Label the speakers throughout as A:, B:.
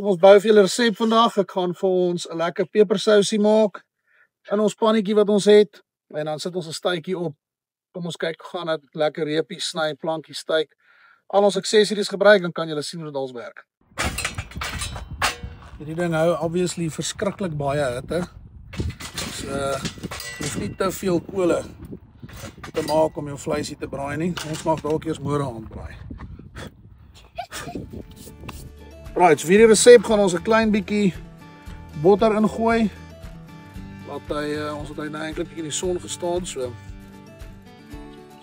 A: Ons bou vir julle resep vandag. Ek gaan vir ons 'n lekker pepersousie maak in ons pannetjie wat ons het. En dan sit ons 'n stytjie op. Kom ons kyk gaan dit lekker reepies sny, plankies steek. Al ons aksessories gebruik, dan kan julle sien hoe dit als werk. Hierdie ding hou obviously verskriklik baie hitte. So hoef nie te veel kole te maak om jou vleisie te braai nie. Ons mag dalk eers môre aand braai. Right, so vir die resep gaan ons 'n klein bietjie botter ingooi. Laat hy ons het hy nou eintlik bietjie in die son gestaan, so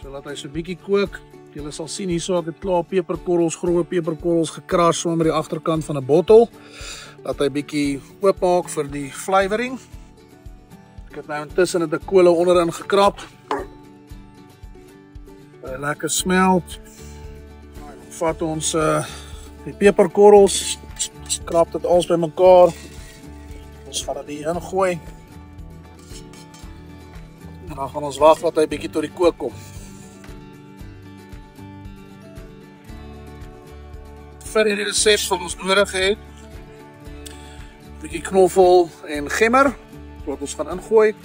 A: laat hy so bietjie kook. Julle sal sien hierso ek het klaar peperkorrels, grove peperkorrels gekras so met die agterkant van 'n bottel. Laat hy bietjie oopmaak vir die flavoring. Ek het nou intussen het 'n kolle onderin gekrap. Lekker smelt. Dan vat ons die peperkorrels, krap dit alles bymekaar. Ons gaan dit ingooi. En dan gaan ons wag dat hy bietjie tot die kook kom. Vir hierdie resep wat ons nodig het, bietjie knoffel en gemmer wat ons gaan ingooi.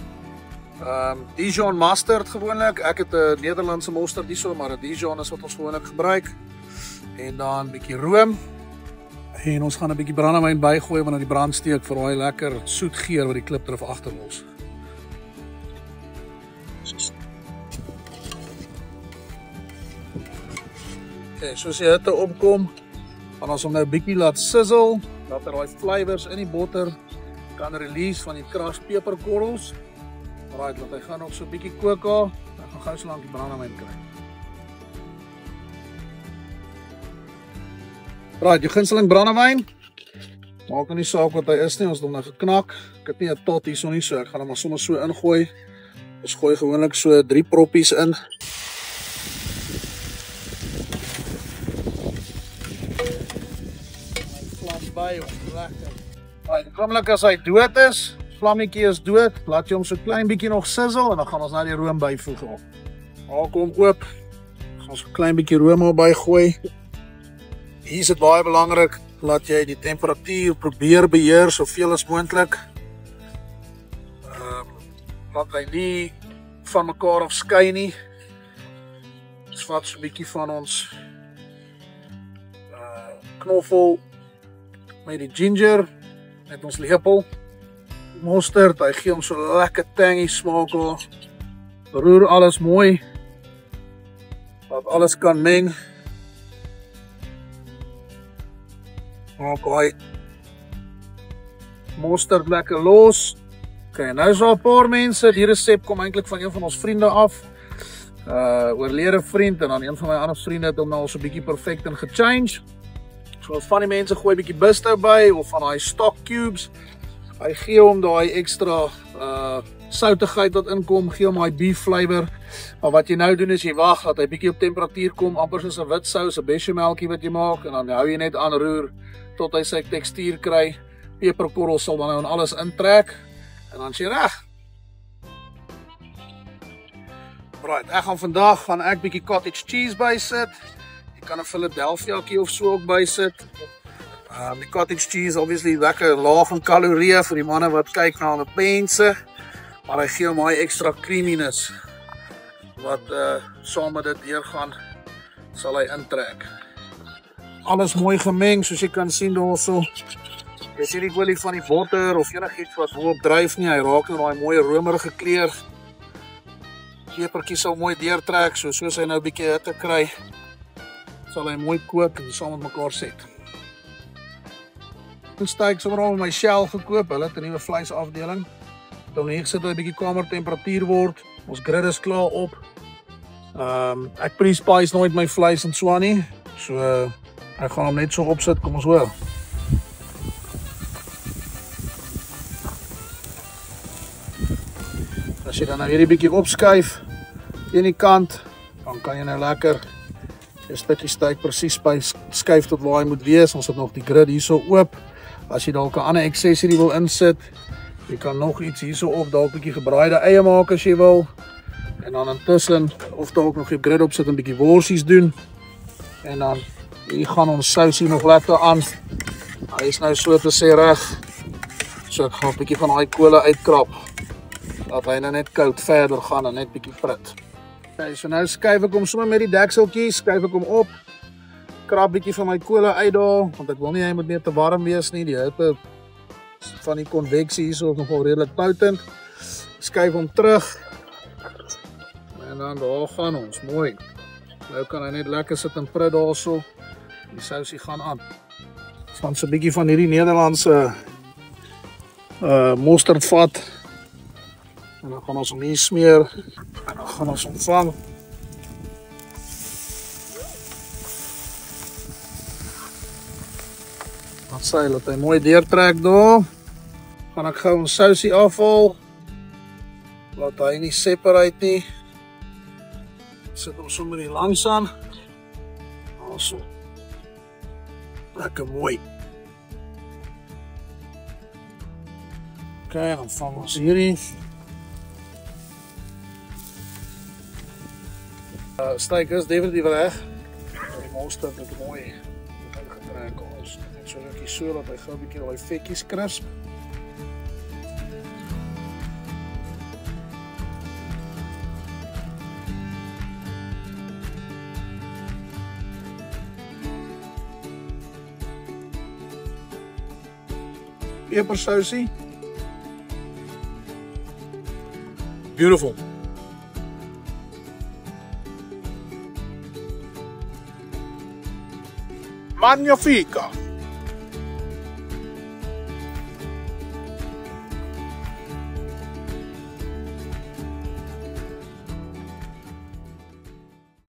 A: Dijon mustard gewoonlik. Ek het 'n Nederlandse mosterd hierso, maar 'n Dijon is wat ons gewoonlik gebruik. En dan bietjie room. En ons gaan 'n bietjie brandewyn bygooi wanneer die brand steek vir daai lekker soet geur wat die klipdrif agterlos. Okay, soos die hitte opkom, gaan ons hom nou bietjie laat sizzle, dat hy daai flavors in die botter kan release van die kras peperkorrels. Alright, laat hy gaan nog so bietjie kook al. Dan gaan gou so lank die brandewyn kry. Right, jou gunsteling brandewyn. Maak nou nie saak wat hy is nie, ons het hom nou geknak. Ek het nie 'n tot hierso nie, so ek gaan hom maar sommer so ingooi. Ons gooi gewoonlik so 3 proppies in. Vlam by, lekker. Right, komlik as hy dood is, vlammetjie is dood, laat jy hom so klein bietjie nog sizzle en dan gaan ons nou die room byvoeg op. Haak hom oop. Gaan ons 'n klein bietjie room op bygooi. Hier is dit baie belangrik dat jy die temperatuur probeer beheer soveel as moontlik. Laat hy nie van mekaar af skei nie. Ons vat so 'n bietjie van ons knoffel met die ginger met ons lepel. Mosterd, hy gee hom so lekker tangy smaak. Roer alles mooi. Laat alles kan meng. Maak hy mosterd lekker los. Okay, nou is al 'n paar mense, die resep kom eintlik van een van ons vriende af. Oorlede vriend en dan een van my ander vriende het hom nou al so 'n bietjie perfect en gechange. So van die mense gooi 'n bietjie bisto by of van daai stock cubes. Hy gee hom daai ekstra soutigheid wat inkom, gee hom daai beef flavor. Maar wat jy nou doen is jy wag dat hy bietjie op temperatuur kom, amper soos 'n wit sous, 'n bechameltjie wat jy maak en dan hou jy net aan roer tot hy sy tekstuur kry. Peperkorrel sal dan nou in alles intrek en dan is jy reg. Right, vandag gaan ek bietjie cottage cheese bysit. Jy kan 'n Philadelphiakie of so ook bysit. Die cottage cheese obviously lekker laag in kalorieë vir die manne wat kyk na hulle pense, maar hy gee hom daai ekstra creaminess wat saam met dit deurgaan sal hy intrek. Alles mooi gemeng soos jy kan sien daarso. Jy sien die olie van die botter of enigiets wat hoop dryf nie, hy raak nou daai mooi romerige kleur. Pepertjie sal mooi deurtrek, soos hy nou 'n bietjie hitte kry, sal hy mooi kook en saam met mekaar set. Steak sommer al my Shell gekoop, hulle het 'n nuwe vleisafdeling. Dan hier sit hy 'n bietjie kamertemperatuur word. Ons grid is klaar op. Ek pre-spice nooit my vleis en so aan nie. So ek gaan hom net so opsit, kom ons hoor. As jy dan nou hierdie bietjie opskuif aan die kant, dan kan jy nou lekker 'n stukkie steak presies skuif tot waar hy moet wees. Ons het nog die grid hierso oop. As jy dalk 'n ander accessory wil insit, jy kan nog iets hierso op, dalk 'n bietjie gebraaide eie maak as jy wil. En dan intussen of dalk nog die grid opsit en 'n bietjie worsies doen. En dan hier gaan ons sousie nog lekker aan. Hy is nou so te sê reg. So ek gaan 'n bietjie van daai kole uitkrap. Dat hy nou net koud verder gaan en net bietjie prit. Okay, so nou skuif ek hom sommer met die dekseltjies, skuif ek hom op. Krap bietjie van my kole uitdaal, want ek wil nie hy moet meer te warm wees nie. Die hitte van die konveksie hierso is nogal redelik potent. Skuif hom terug. En dan daar gaan ons, mooi. Nou kan hy net lekker sit en prit daarso. Die sousie gaan aan. Ons gaan so 'n bietjie van hierdie Nederlandse mosterd vat. En dan gaan ons hom hier smeer. En dan gaan ons hom vang. Dan sê dat hy mooi deurtrek daar. Gaan ek gou ons sousie afhaal. Laat hy nie separate nie. Sit hom sommer hier langs aan. Also. Lekker mooi. Okay, dan vang ons hierdie. Steek is definitief reg. Die mosterd het mooi ingetrek. Ons net so rukkie so dat hy gou 'n bietjie daai vetjies crisp. Pepersousie. Beautiful. Magnifica.